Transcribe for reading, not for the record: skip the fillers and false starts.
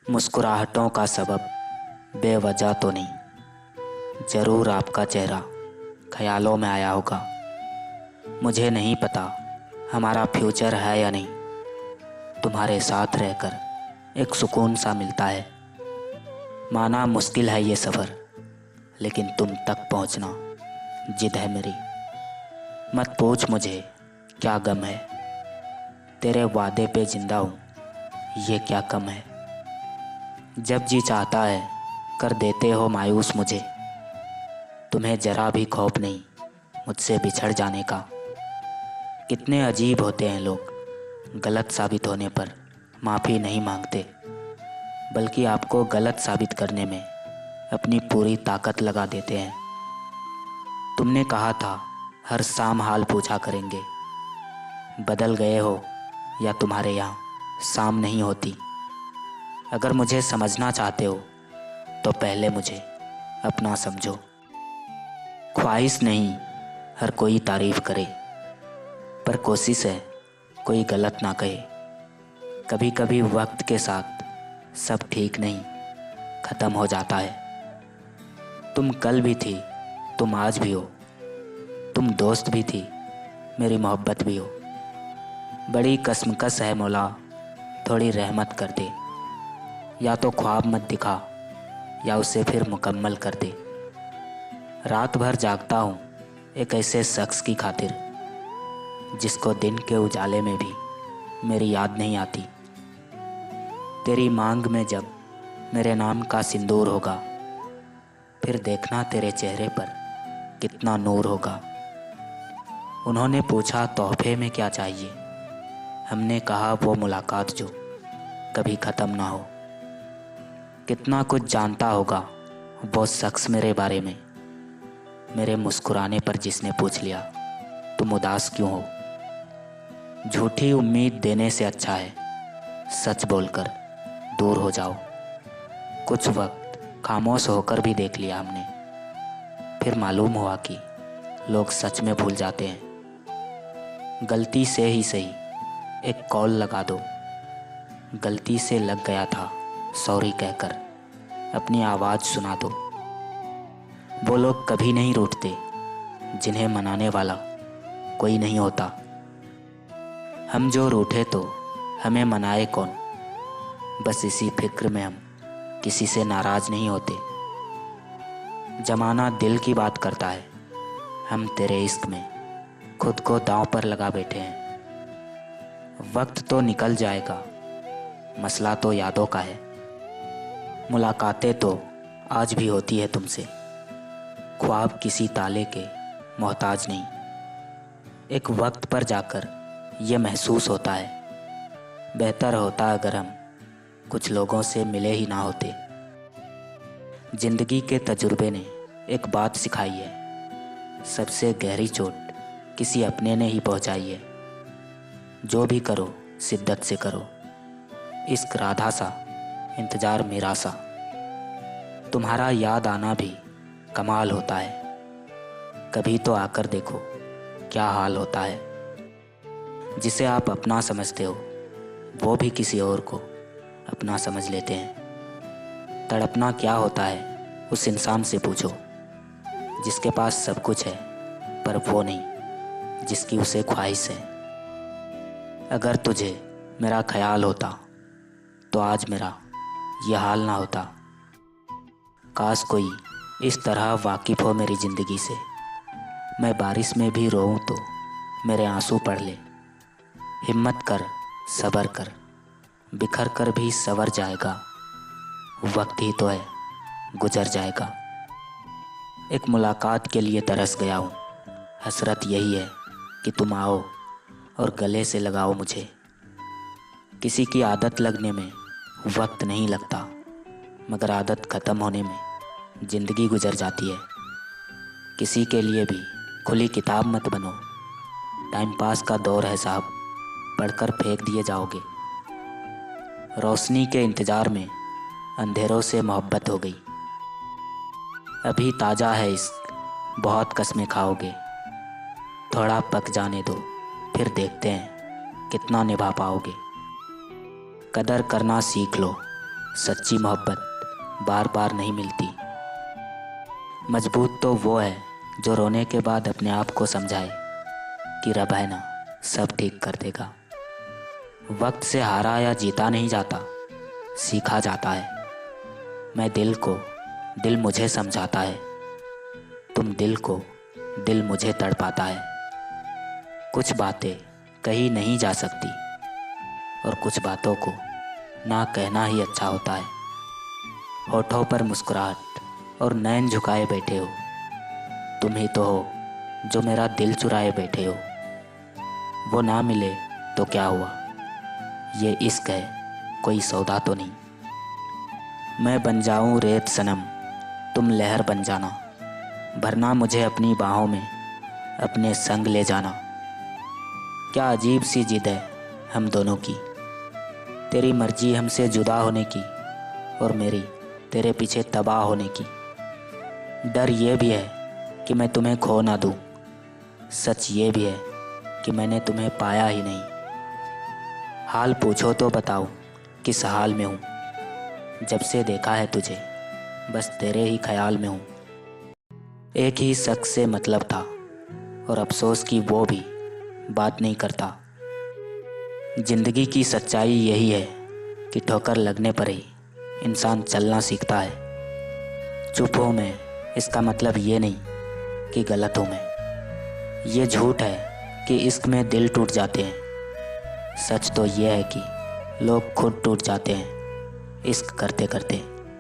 मुस्कुराहटों का सबब बेवजह तो नहीं, ज़रूर आपका चेहरा ख्यालों में आया होगा। मुझे नहीं पता हमारा फ्यूचर है या नहीं, तुम्हारे साथ रहकर एक सुकून सा मिलता है। माना मुश्किल है ये सफ़र, लेकिन तुम तक पहुंचना जिद है मेरी। मत पूछ मुझे क्या गम है, तेरे वादे पे जिंदा हूँ, ये क्या कम है। जब जी चाहता है कर देते हो मायूस मुझे, तुम्हें ज़रा भी खौफ नहीं मुझसे बिछड़ जाने का। कितने अजीब होते हैं लोग, गलत साबित होने पर माफ़ी नहीं मांगते, बल्कि आपको गलत साबित करने में अपनी पूरी ताकत लगा देते हैं। तुमने कहा था हर शाम हाल पूछा करेंगे, बदल गए हो या तुम्हारे यहाँ शाम नहीं होती। अगर मुझे समझना चाहते हो तो पहले मुझे अपना समझो। ख्वाहिश नहीं हर कोई तारीफ़ करे, पर कोशिश है कोई गलत ना कहे। कभी कभी वक्त के साथ सब ठीक नहीं ख़त्म हो जाता है। तुम कल भी थी, तुम आज भी हो, तुम दोस्त भी थी, मेरी मोहब्बत भी हो। बड़ी कसमकस है मौला, थोड़ी रहमत कर दे, या तो ख्वाब मत दिखा या उसे फिर मुकम्मल कर दे। रात भर जागता हूँ एक ऐसे शख्स की खातिर, जिसको दिन के उजाले में भी मेरी याद नहीं आती। तेरी मांग में जब मेरे नाम का सिंदूर होगा, फिर देखना तेरे चेहरे पर कितना नूर होगा। उन्होंने पूछा तोहफे में क्या चाहिए, हमने कहा वो मुलाकात जो कभी ख़त्म ना हो। कितना कुछ जानता होगा वो शख्स मेरे बारे में, मेरे मुस्कुराने पर जिसने पूछ लिया तुम उदास क्यों हो। झूठी उम्मीद देने से अच्छा है सच बोलकर दूर हो जाओ। कुछ वक्त खामोश होकर भी देख लिया हमने, फिर मालूम हुआ कि लोग सच में भूल जाते हैं। गलती से ही सही एक कॉल लगा दो, गलती से लग गया था सॉरी कहकर अपनी आवाज़ सुना दो। वो लोग कभी नहीं रूठते जिन्हें मनाने वाला कोई नहीं होता। हम जो रूठे तो हमें मनाए कौन, बस इसी फिक्र में हम किसी से नाराज़ नहीं होते। जमाना दिल की बात करता है, हम तेरे इश्क में खुद को दांव पर लगा बैठे हैं। वक्त तो निकल जाएगा, मसला तो यादों का है। मुलाकातें तो आज भी होती है तुमसे, ख्वाब किसी ताले के मोहताज नहीं। एक वक्त पर जाकर ये महसूस होता है, बेहतर होता अगर हम कुछ लोगों से मिले ही ना होते। ज़िंदगी के तजुर्बे ने एक बात सिखाई है, सबसे गहरी चोट किसी अपने ने ही पहुंचाई है। जो भी करो शिद्दत से करो, इश्क राधा सा इंतज़ार मेरा सा। तुम्हारा याद आना भी कमाल होता है, कभी तो आकर देखो क्या हाल होता है। जिसे आप अपना समझते हो वो भी किसी और को अपना समझ लेते हैं। तड़पना क्या होता है उस इंसान से पूछो, जिसके पास सब कुछ है पर वो नहीं जिसकी उसे ख्वाहिश है। अगर तुझे मेरा ख्याल होता तो आज मेरा यह हाल ना होता। काश कोई इस तरह वाकिफ़ हो मेरी ज़िंदगी से, मैं बारिश में भी रोऊं तो मेरे आंसू पढ़ ले। हिम्मत कर सब्र कर, बिखर कर भी संवर जाएगा, वक्त ही तो है गुजर जाएगा। एक मुलाकात के लिए तरस गया हूँ, हसरत यही है कि तुम आओ और गले से लगाओ मुझे। किसी की आदत लगने में वक्त नहीं लगता, मगर आदत ख़त्म होने में ज़िंदगी गुजर जाती है। किसी के लिए भी खुली किताब मत बनो, टाइम पास का दौर है साहब, पढ़कर फेंक दिए जाओगे। रोशनी के इंतज़ार में अंधेरों से मोहब्बत हो गई। अभी ताज़ा है इश्क, बहुत कस्में खाओगे। थोड़ा पक जाने दो, फिर देखते हैं कितना निभा पाओगे। कदर करना सीख लो, सच्ची मोहब्बत बार बार नहीं मिलती। मजबूत तो वो है जो रोने के बाद अपने आप को समझाए कि रब है ना, सब ठीक कर देगा। वक्त से हारा या जीता नहीं जाता, सीखा जाता है। मैं दिल को, दिल मुझे समझाता है। तुम दिल को, दिल मुझे तड़पाता है। कुछ बातें कही नहीं जा सकती और कुछ बातों को ना कहना ही अच्छा होता है। होठों पर मुस्कुराहट और नैन झुकाए बैठे हो। तुम ही तो हो जो मेरा दिल चुराए बैठे हो। वो ना मिले तो क्या हुआ, ये इश्क है कोई सौदा तो नहीं। मैं बन जाऊं रेत सनम, तुम लहर बन जाना। भरना मुझे अपनी बाहों में, अपने संग ले जाना। क्या अजीब सी जिद है हम दोनों की, तेरी मर्जी हमसे जुदा होने की और मेरी तेरे पीछे तबाह होने की। डर ये भी है कि मैं तुम्हें खो ना दूँ, सच ये भी है कि मैंने तुम्हें पाया ही नहीं। हाल पूछो तो बताऊँ किस हाल में हूँ, जब से देखा है तुझे बस तेरे ही ख्याल में हूँ। एक ही शख्स से मतलब था और अफसोस की वो भी बात नहीं करता। जिंदगी की सच्चाई यही है कि ठोकर लगने पर ही इंसान चलना सीखता है। चुप हूँ मैं इसका मतलब ये नहीं कि गलत हूँ मैं। ये झूठ है कि इश्क में दिल टूट जाते हैं। सच तो ये है कि लोग खुद टूट जाते हैं इश्क करते करते।